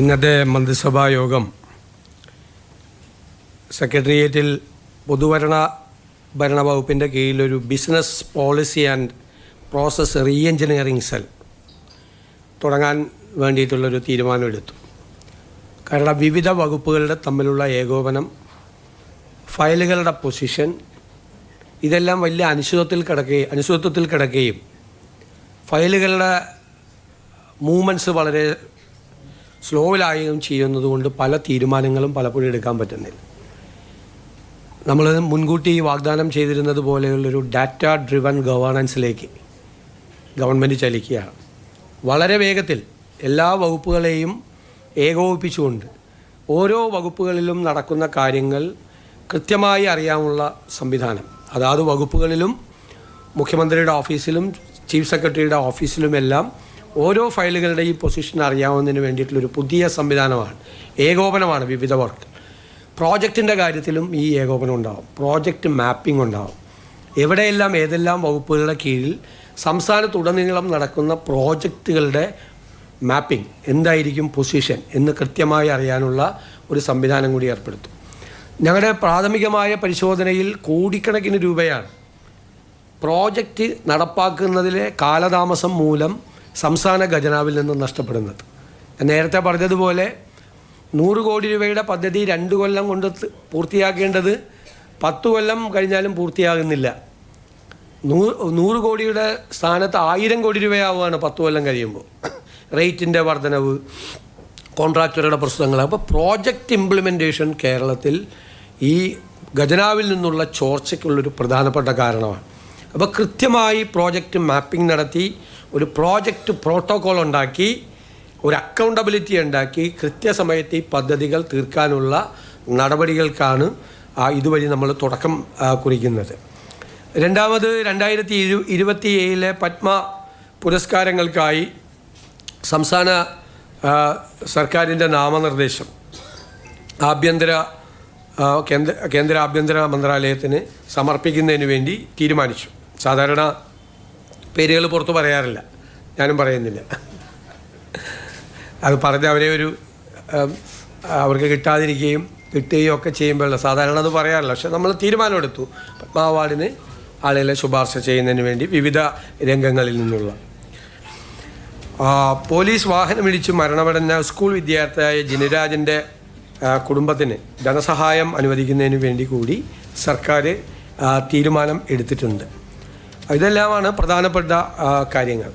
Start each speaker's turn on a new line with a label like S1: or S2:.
S1: ഇന്നത്തെ മന്ത്രിസഭാ യോഗം സെക്രട്ടേറിയറ്റിൽ ഭരണ വകുപ്പിൻ്റെ കീഴിലൊരു business policy and process reengineering cell തുടങ്ങാൻ വേണ്ടിയിട്ടുള്ളൊരു തീരുമാനമെടുത്തു. കാരണം വിവിധ വകുപ്പുകളുടെ തമ്മിലുള്ള ഏകോപനം, ഫയലുകളുടെ പൊസിഷൻ, ഇതെല്ലാം വലിയ അനിശ്ചിതത്വത്തിൽ കിടക്കുകയും ഫയലുകളുടെ മൂവ്മെൻറ്റ്സ് വളരെ സ്ലോയിലായും ചെയ്യുന്നതുകൊണ്ട് പല തീരുമാനങ്ങളും പലപ്പോഴും എടുക്കാൻ പറ്റുന്നില്ല. നമ്മൾ മുൻകൂട്ടി വാഗ്ദാനം ചെയ്തിരുന്നത് പോലെയുള്ളൊരു ഡാറ്റ ഡ്രിവൺ ഗവേണൻസിലേക്ക് ഗവൺമെൻറ് ചലിക്കുകയാണ്. വളരെ വേഗത്തിൽ എല്ലാ വകുപ്പുകളെയും ഏകോപിപ്പിച്ചുകൊണ്ട് ഓരോ വകുപ്പുകളിലും നടക്കുന്ന കാര്യങ്ങൾ കൃത്യമായി അറിയാനുള്ള സംവിധാനം, അതാത് വകുപ്പുകളിലും മുഖ്യമന്ത്രിയുടെ ഓഫീസിലും ചീഫ് സെക്രട്ടറിയുടെ ഓഫീസിലുമെല്ലാം ഓരോ ഫയലുകളുടെയും പൊസിഷൻ അറിയാവുന്നതിന് വേണ്ടിയിട്ടുള്ളൊരു പുതിയ സംവിധാനമാണ്, ഏകോപനമാണ് വിവിധ വർക്ക്. പ്രോജക്റ്റിൻ്റെ കാര്യത്തിലും ഈ ഏകോപനം ഉണ്ടാകും, പ്രോജക്റ്റ് മാപ്പിംഗ് ഉണ്ടാകും. എവിടെയെല്ലാം ഏതെല്ലാം വകുപ്പുകളുടെ കീഴിൽ സംസ്ഥാനത്തുടനീളം നടക്കുന്ന പ്രോജക്റ്റുകളുടെ മാപ്പിംഗ്, എന്തായിരിക്കും പൊസിഷൻ എന്ന് കൃത്യമായി അറിയാനുള്ള ഒരു സംവിധാനം കൂടി ഏർപ്പെടുത്തും. ഞങ്ങളുടെ പ്രാഥമികമായ പരിശോധനയിൽ കോടിക്കണക്കിന് രൂപയാണ് പ്രോജക്റ്റ് നടപ്പാക്കുന്നതിലെ കാലതാമസം മൂലം സംസ്ഥാന ഖജനാവിൽ നിന്ന് നഷ്ടപ്പെടുന്നത്. നേരത്തെ പറഞ്ഞതുപോലെ 100 കോടി രൂപയുടെ പദ്ധതി 2 കൊല്ലം കൊണ്ട് പൂർത്തിയാക്കേണ്ടത് 10 കൊല്ലം കഴിഞ്ഞാലും പൂർത്തിയാകുന്നില്ല. 100 കോടിയുടെ സ്ഥാനത്ത് 1000 കോടി രൂപയാവുകയാണ് 10 കൊല്ലം കഴിയുമ്പോൾ. റേറ്റിൻ്റെ വർധനവ്, കോൺട്രാക്ടറുടെ പ്രശ്നങ്ങൾ. അപ്പോൾ പ്രോജക്റ്റ് ഇംപ്ലിമെൻറ്റേഷൻ കേരളത്തിൽ ഈ ഖജനാവിൽ നിന്നുള്ള ചോർച്ചയ്ക്കുള്ളൊരു പ്രധാനപ്പെട്ട കാരണമാണ്. അപ്പോൾ കൃത്യമായി പ്രോജക്റ്റ് മാപ്പിംഗ് നടത്തി ഒരു പ്രോജക്റ്റ് പ്രോട്ടോക്കോൾ ഉണ്ടാക്കി, ഒരു അക്കൗണ്ടബിലിറ്റി ഉണ്ടാക്കി കൃത്യസമയത്ത് ഈ പദ്ധതികൾ തീർക്കാനുള്ള നടപടികൾക്കാണ് ഇതുവഴി നമ്മൾ തുടക്കം കുറിക്കുന്നത്. രണ്ടാമത് 2027 പത്മ പുരസ്കാരങ്ങൾക്കായി സംസ്ഥാന സർക്കാരിൻ്റെ നാമനിർദ്ദേശം കേന്ദ്ര ആഭ്യന്തര മന്ത്രാലയത്തിന് സമർപ്പിക്കുന്നതിന് വേണ്ടി തീരുമാനിച്ചു. സാധാരണ പേരുകൾ പുറത്ത് പറയാറില്ല, ഞാനും പറയുന്നില്ല. അത് പറഞ്ഞ് അവർക്ക് കിട്ടുകയും ഒക്കെ ചെയ്യുമ്പോഴല്ല സാധാരണ അത് പറയാറില്ല. പക്ഷെ നമ്മൾ തീരുമാനമെടുത്തു പത്മ അവാർഡിന് ആളുകളെ ശുപാർശ ചെയ്യുന്നതിന് വേണ്ടി വിവിധ രംഗങ്ങളിൽ നിന്നുള്ള. പോലീസ് വാഹനമിടിച്ച് മരണമടഞ്ഞ സ്കൂൾ വിദ്യാർത്ഥിയായ ജിനിരാജിൻ്റെ കുടുംബത്തിന് ധനസഹായം അനുവദിക്കുന്നതിന് വേണ്ടി കൂടി സർക്കാർ തീരുമാനം എടുത്തിട്ടുണ്ട്. ഇതെല്ലാമാണ് പ്രധാനപ്പെട്ട കാര്യങ്ങൾ.